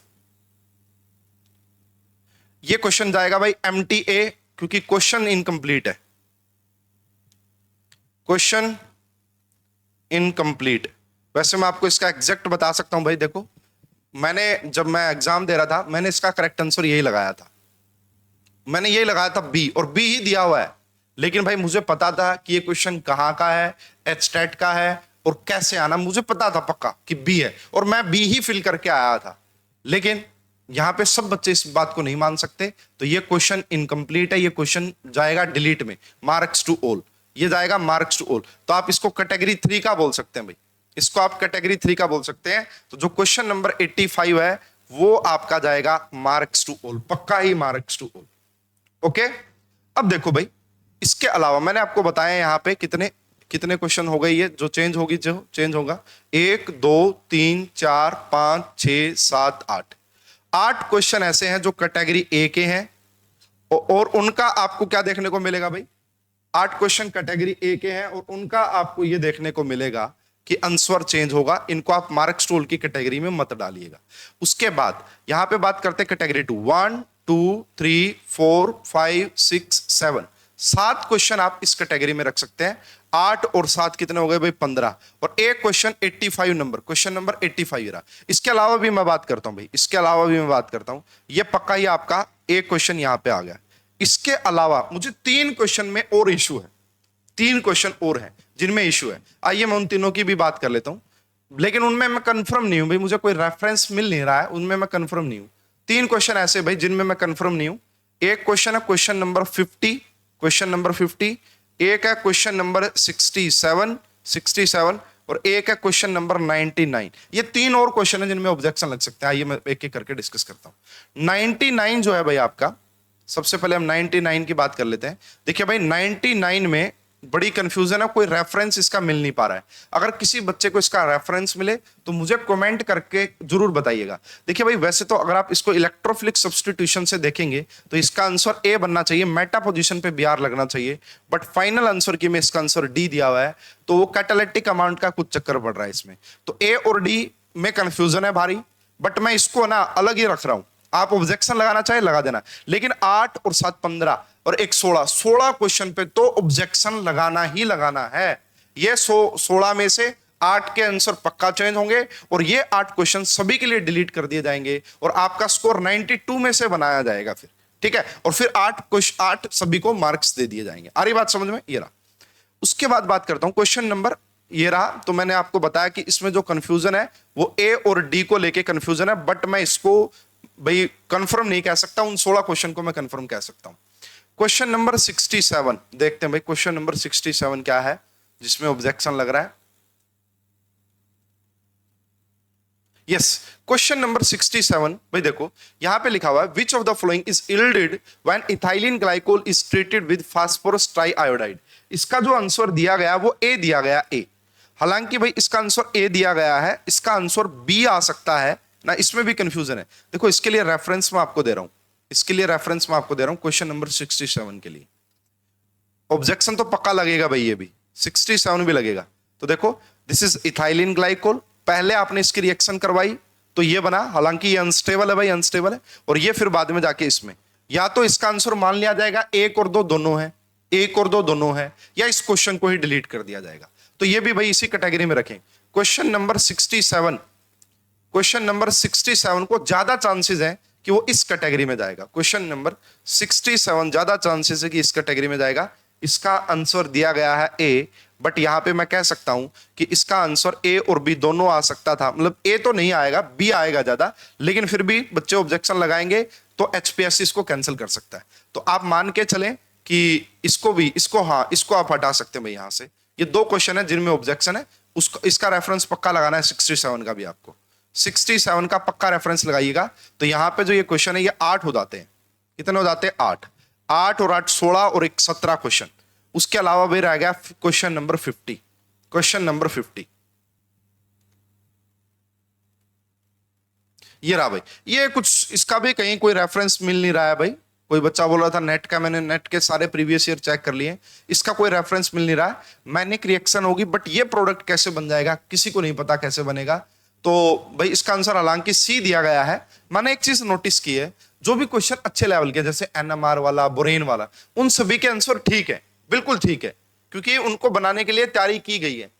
Speaker 1: ये क्वेश्चन जाएगा भाई MTA, क्योंकि क्वेश्चन इनकम्प्लीट है, क्वेश्चन इनकम्प्लीट। वैसे मैं आपको इसका एग्जैक्ट बता सकता हूं भाई, देखो मैंने जब मैं एग्जाम दे रहा था मैंने इसका करेक्ट आंसर यही लगाया था, मैंने यही लगाया था बी, और बी ही दिया हुआ है। लेकिन भाई मुझे पता था कि ये क्वेश्चन कहां का है, एचटेट का है, और कैसे आना मुझे पता था पक्का कि बी है, और मैं बी ही फिल करके आया था। लेकिन यहां पे सब बच्चे इस बात को नहीं मान सकते, तो ये क्वेश्चन इनकम्प्लीट है, ये क्वेश्चन जाएगा डिलीट में, मार्क्स टू ऑल, ये जाएगा मार्क्स टू ऑल। तो आप इसको कैटेगरी 3 का बोल सकते हैं भाई, इसको आप कैटेगरी 3 का बोल सकते हैं। तो जो क्वेश्चन नंबर 85 है वो आपका जाएगा मार्क्स टू ऑल, पक्का ही मार्क्स टू ऑल। ओके, अब देखो भाई इसके अलावा मैंने आपको बताया यहां पे कितने कितने क्वेश्चन हो गए ये जो चेंज होगा, 1 2 3 4 5 6 7 8, 8 क्वेश्चन ऐसे हैं जो कैटेगरी ए के हैं और उनका आपको क्या देखने को मिलेगा भाई, 8 क्वेश्चन कैटेगरी ए के हैं और उनका आपको ये देखने को मिलेगा कि आंसर चेंज होगा। इनको आप मार्क्स टूल की कैटेगरी में मत डालिएगा। उसके बाद यहां पे बात करते हैं कैटेगरी 2, 1 2 3 4 5 6 7, 7 क्वेश्चन आप इस कैटेगरी में रख सकते हैं। 8 और 7 कितने हो गए भाई, 15, और एक क्वेश्चन 85 नंबर, क्वेश्चन नंबर 85 रहा। इसके अलावा भी मैं बात करता हूं भाई, इसके अलावा भी मैं बात करता हूं, ये पक्का ही आपका एक क्वेश्चन यहां पे आ गया। इसके अलावा मुझे 3 क्वेश्चन में और इशू है, 3 क्वेश्चन और हैं जिनमें इशू है। आइए मैं उन तीनों की भी बात कर लेता हूं, लेकिन उनमें मैं कंफर्म नहीं हूं भाई, मुझे कोई रेफरेंस मिल नहीं रहा है, उनमें मैं कंफर्म नहीं हूं। 3 क्वेश्चन ऐसे भाई जिनमें मैं कंफर्म नहीं हूं। एक क्वेश्चन है क्वेश्चन नंबर 50, क्वेश्चन नंबर 50, एक है क्वेश्चन नंबर 67 और एक है क्वेश्चन नंबर 99। ये 3 और क्वेश्चन है जिनमें ऑब्जेक्शन लग सकते हैं। आइए मैं एक एक करके डिस्कस करता हूं। 99 जो है भाई आपका, सबसे पहले हम 99 की बात कर लेते हैं। देखिए भाई 99 में बड़ी कंफ्यूजन है, कोई रेफरेंस इसका मिल नहीं पा रहा है। अगर किसी बच्चे को इसका रेफरेंस मिले तो मुझे कमेंट करके जरूर बताइएगा। देखिए भाई वैसे तो अगर आप इसको इलेक्ट्रोफिलिक सब्स्टिट्यूशन से देखेंगे तो इसका आंसर ए बनना चाहिए, मेटा पोजीशन पे बीआर लगना चाहिए, बट फाइनल आंसर की में इसका आंसर डी दिया हुआ है, तो वो कैटालिटिक अमाउंट का कुछ चक्कर पड़ रहा है इसमें। तो ए और डी में कंफ्यूजन है भारी, बट मैं इसको ना अलग ही रख रहा हूं। आप ऑब्जेक्शन लगाना चाहे लगा देना, लेकिन 8 और 7 15 और एक 16 क्वेश्चन पे तो ऑब्जेक्शन लगाना ही लगाना है। ये 16 में से 8 के आंसर पक्का चेंज होंगे और ये 8 क्वेश्चन सभी के लिए डिलीट कर दिए जाएंगे और आपका स्कोर 92 में से बनाया जाएगा फिर, ठीक है, और फिर 8 सभी को मार्क्स दे दिए जाएंगे। आ रही बात समझ में? ये रहा। उसके बाद बात करता हूं क्वेश्चन नंबर, ये रहा। तो मैंने आपको बताया कि इसमें जो कंफ्यूजन है वो ए और डी को लेके कंफ्यूजन है, बट मैं इसको भाई कंफर्म नहीं कह सकता, उन 16 क्वेश्चन को मैं कंफर्म कह सकता हूं। क्वेश्चन नंबर 67 देखते हैं भाई, क्वेश्चन नंबर 67 क्या है जिसमें ऑब्जेक्शन लग रहा है। यस, क्वेश्चन नंबर 67 भाई देखो यहां पे लिखा हुआ है, which of the following is yielded when ethylene glycol is treated with phosphorus triiodide. इसका जो आंसर दिया गया वो ए दिया गया, ए। हालांकि भाई इसका आंसर ए दिया गया है, इसका आंसर बी आ सकता है ना, इसमें भी कंफ्यूजन है। देखो इसके लिए रेफरेंस मैं आपको दे रहा हूं, इसके लिए रेफरेंस मैं आपको दे रहा हूं क्वेश्चन नंबर 67 के लिए। ऑब्जेक्शन तो पक्का लगेगा भाई, ये भी 67 भी लगेगा। तो देखो दिस इज इथाइलिन ग्लाइकोल, पहले आपने इसकी रिएक्शन करवाई तो ये बना, हालांकि ये अनस्टेबल है भाई, अनस्टेबल है, और ये फिर बाद में जाके इसमें या तो इसका आंसर मान लिया जाएगा 1 और 2 दोनों है, 1 और 2 दोनों है, या इस क्वेश्चन को ही डिलीट कर दिया जाएगा। तो ये भी भाई इसी कैटेगरी में रखें। क्वेश्चन नंबर 67, क्वेश्चन नंबर 67 को ज्यादा चांसेस है कि वो इस कैटेगरी में जाएगा। क्वेश्चन नंबर 67 ज्यादा चांसेस है कि इस कैटेगरी में जाएगा। इसका आंसर दिया गया है ए, बट यहां पे मैं कह सकता हूं कि इसका आंसर ए और बी दोनों आ सकता था, मतलब ए तो नहीं आएगा, बी आएगा ज्यादा, लेकिन फिर भी बच्चे ऑब्जेक्शन लगाएंगे तो एचपीएससी इसको कैंसिल कर सकता है। तो आप मान के चलें कि इसको भी, इसको आप हटा सकते हैं भाई यहां से। ये 2 क्वेश्चन है जिनमें ऑब्जेक्शन है, उसको इसका रेफरेंस पक्का लगाना है 67 का भी आपको। 67 का पक्का रेफरेंस लगाइएगा। तो यहां पे जो ये क्वेश्चन है ये 8 हो जाते हैं। कितने हो जाते हैं? 8 और 8 16 और एक 17 क्वेश्चन। उसके अलावा भी रह गया क्वेश्चन नंबर 50, क्वेश्चन नंबर 50 ये रहा भाई। ये कुछ इसका भी कहीं कोई रेफरेंस मिल नहीं रहा है भाई। कोई बच्चा बोल रहा था नेट का, मैंने नेट के सारे प्रीवियस ईयर चेक कर लिए, इसका कोई रेफरेंस मिल नहीं रहा है। मैनिक रिएक्शन होगी, बट ये प्रोडक्ट कैसे बन जाएगा किसी को नहीं पता कैसे बनेगा। तो भाई इसका आंसर हालांकि सी दिया गया है। मैंने एक चीज नोटिस की है, जो भी क्वेश्चन अच्छे लेवल के जैसे एनएमआर वाला, बोरेन वाला, उन सभी के आंसर ठीक है, बिल्कुल ठीक है, क्योंकि उनको बनाने के लिए तैयारी की गई है।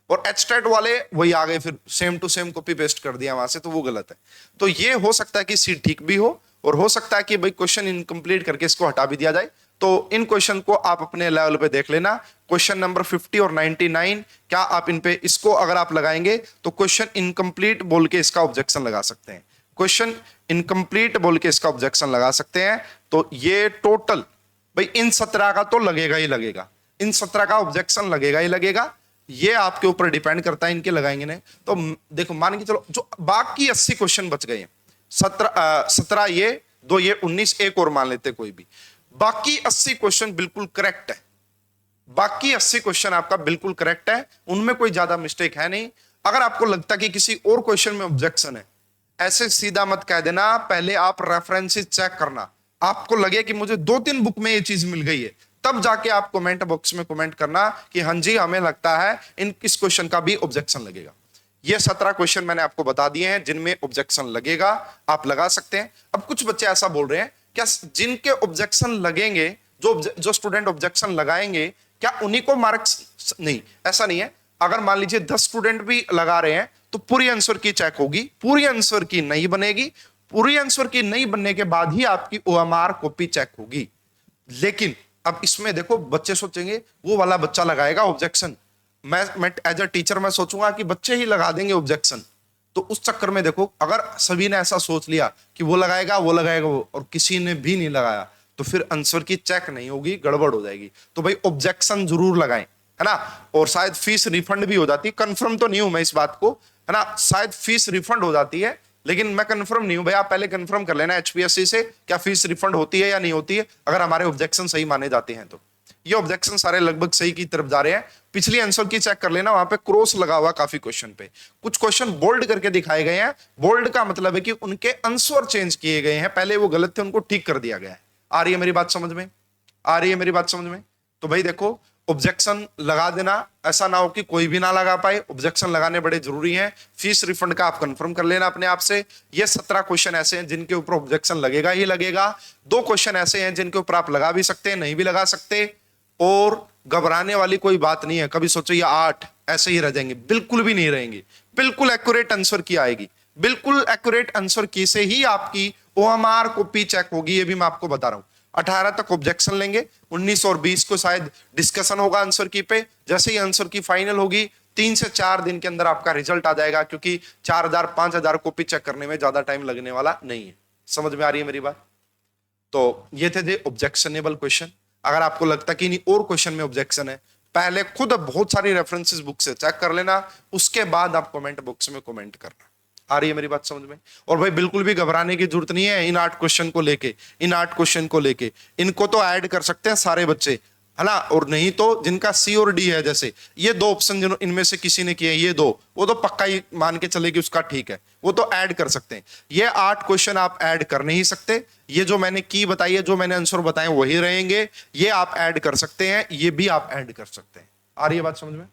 Speaker 1: और एचटेट वाले वही आ गए फिर same to same copy paste कर दिया वहां से, तो वो गलत है। तो ये हो सकता है कि सी ठीक भी हो, और हो सकता है कि भाई क्वेश्चन इनकम्प्लीट करके इसको हटा भी दिया जाए। तो इन क्वेश्चन को आप अपने लेवल पे देख लेना। क्वेश्चन नंबर 50 और 99 क्या आप इन पे, इसको अगर आप लगाएंगे तो क्वेश्चन इनकम्प्लीट बोल के इसका ऑब्जेक्शन लगा सकते हैं, क्वेश्चन इनकम्प्लीट बोल के इसका ऑब्जेक्शन लगा सकते हैं। तो ये टोटल भाई इन 17 का तो लगेगा ही लगेगा, इन 17 का ऑब्जेक्शन लगेगा ही लगेगा। ये आपके ऊपर डिपेंड करता है इनके लगाएंगे नहीं। तो देखो मान के चलो जो बाकी 80 क्वेश्चन बच गए हैं, 17 ये 2 ये 19, एक और मान लेते कोई भी, बाकी 80 क्वेश्चन बिल्कुल करेक्ट है, बाकी 80 क्वेश्चन आपका बिल्कुल करेक्ट है, उनमें कोई ज्यादा मिस्टेक है नहीं। अगर आपको लगता कि किसी और क्वेश्चन में ऑब्जेक्शन है, ऐसे सीधा मत कह देना, पहले आप रेफरेंसेस चेक करना। आपको लगे कि मुझे 2-3 बुक में ये चीज मिल गई है, तब जाके आप कमेंट बॉक्स में कमेंट करना कि हाँ जी हमें लगता है इस क्वेश्चन का भी ऑब्जेक्शन लगेगा। ये 17 क्वेश्चन मैंने आपको बता दिए हैं जिनमें ऑब्जेक्शन लगेगा, आप लगा सकते हैं। अब कुछ बच्चे ऐसा बोल रहे हैं क्या जिनके ऑब्जेक्शन लगेंगे, जो स्टूडेंट ऑब्जेक्शन लगाएंगे, क्या उन्हीं को मार्क्स? नहीं, ऐसा नहीं है। अगर मान लीजिए 10 स्टूडेंट भी लगा रहे हैं तो पूरी आंसर की चेक होगी, पूरी आंसर की नहीं बनेगी, पूरी आंसर की नहीं बनने के बाद ही आपकी ओएमआर कॉपी चेक होगी। लेकिन अब इसमें देखो, बच्चे सोचेंगे वो वाला बच्चा लगाएगा ऑब्जेक्शन, मैं एज अ टीचर मैं सोचूंगा कि बच्चे ही लगा देंगे ऑब्जेक्शन। तो उस चक्कर में देखो, अगर सभी ने ऐसा सोच लिया कि वो लगाएगा वो और किसी ने भी नहीं लगाया, तो फिर आंसर की चेक नहीं होगी, गड़बड़ हो जाएगी। तो भाई ऑब्जेक्शन जरूर लगाएं, है ना। और शायद फीस रिफंड भी हो जाती है, कंफर्म तो नहीं हूं मैं इस बात को, है ना। शायद फीस रिफंड हो जाती है, लेकिन मैं कंफर्म नहीं हूं। भाई आप पहले कंफर्म कर लेना एचपीएससी से, क्या फीस रिफंड होती है या नहीं होती है, अगर हमारे ऑब्जेक्शन सही माने जाते हैं तो। ये ऑब्जेक्शन सारे लगभग सही की तरफ जा रहे हैं। पिछली आंसर की चेक कर लेना, वहां पे क्रॉस लगा हुआ काफी क्वेश्चन पे, कुछ क्वेश्चन बोल्ड करके दिखाए गए हैं। बोल्ड का मतलब है कि उनके आंसर चेंज किए गए हैं, पहले वो गलत थे उनको ठीक कर दिया गया है। आ रही है मेरी बात समझ में? आ रही है मेरी बात समझ में? तो भाई देखो, ऑब्जेक्शन लगा देना, ऐसा ना हो कि कोई भी ना लगा पाए। ऑब्जेक्शन लगाने बड़े जरूरी हैं। फीस रिफंड का आप कंफर्म कर लेना अपने आप से। ये 17 क्वेश्चन ऐसे हैं जिनके ऊपर ऑब्जेक्शन लगेगा ही लगेगा। 2 क्वेश्चन ऐसे हैं जिनके ऊपर आप लगा भी सकते हैं, नहीं भी लगा सकते। और घबराने वाली कोई बात नहीं है। कभी सोचो ये 8 ऐसे ही रह जाएंगे, बिल्कुल भी नहीं रहेंगे। बिल्कुल एक्यूरेट आंसर की आएगी, बिल्कुल एक्यूरेट आंसर की से ही आपकी ओएमआर कॉपी चेक होगी। ये भी मैं आपको बता रहा हूं। 18 तक ऑब्जेक्शन लेंगे, 19 और 20 को शायद डिस्कशन होगा आंसर की पे। जैसे ही आंसर की फाइनल होगी, 3 से 4 दिन के अंदर आपका रिजल्ट आ जाएगा, क्योंकि 4000-5000 कॉपी चेक करने में ज्यादा टाइम लगने वाला नहीं है। समझ में आ रही है मेरी बात? तो ये थे ऑब्जेक्शनेबल क्वेश्चन। अगर आपको लगता कि नहीं और क्वेश्चन में ऑब्जेक्शन है, पहले खुद बहुत सारी रेफरेंसेस बुक से चेक कर लेना, उसके बाद आप कमेंट बॉक्स में कमेंट करना। आ रही है मेरी बात समझ में? और भाई बिल्कुल भी घबराने की जरूरत नहीं है इन 8 क्वेश्चन को लेके। इन 8 क्वेश्चन को लेके इनको तो ऐड कर सकते हैं सारे बच्चे, है ना। और नहीं तो जिनका सी और डी है, जैसे ये 2 ऑप्शन जिन इनमें से किसी ने किए, ये 2, वो तो पक्का ही मान के चले कि उसका ठीक है, वो तो ऐड कर सकते हैं। ये 8 क्वेश्चन आप ऐड कर नहीं सकते। ये जो मैंने की बताई है, जो मैंने आंसर बताए वही रहेंगे। ये आप ऐड कर सकते हैं, ये भी आप ऐड कर सकते हैं। आ रही है बात समझ में?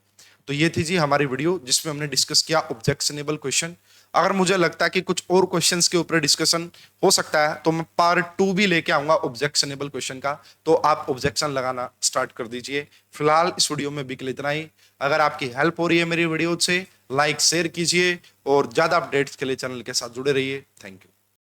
Speaker 1: तो ये थी जी हमारी वीडियो जिसमें हमने डिस्कस किया ऑब्जेक्शनेबल क्वेश्चन। अगर मुझे लगता है कि कुछ और क्वेश्चंस के ऊपर डिस्कशन हो सकता है, तो मैं पार्ट 2 भी लेके आऊंगा ऑब्जेक्शनेबल क्वेश्चन का। तो आप ऑब्जेक्शन लगाना स्टार्ट कर दीजिए। फिलहाल इस वीडियो में भी इतना ही। अगर आपकी हेल्प हो रही है मेरी वीडियो से, लाइक शेयर कीजिए और ज्यादा अपडेट्स के लिए चैनल के साथ जुड़े रहिए। Thank you.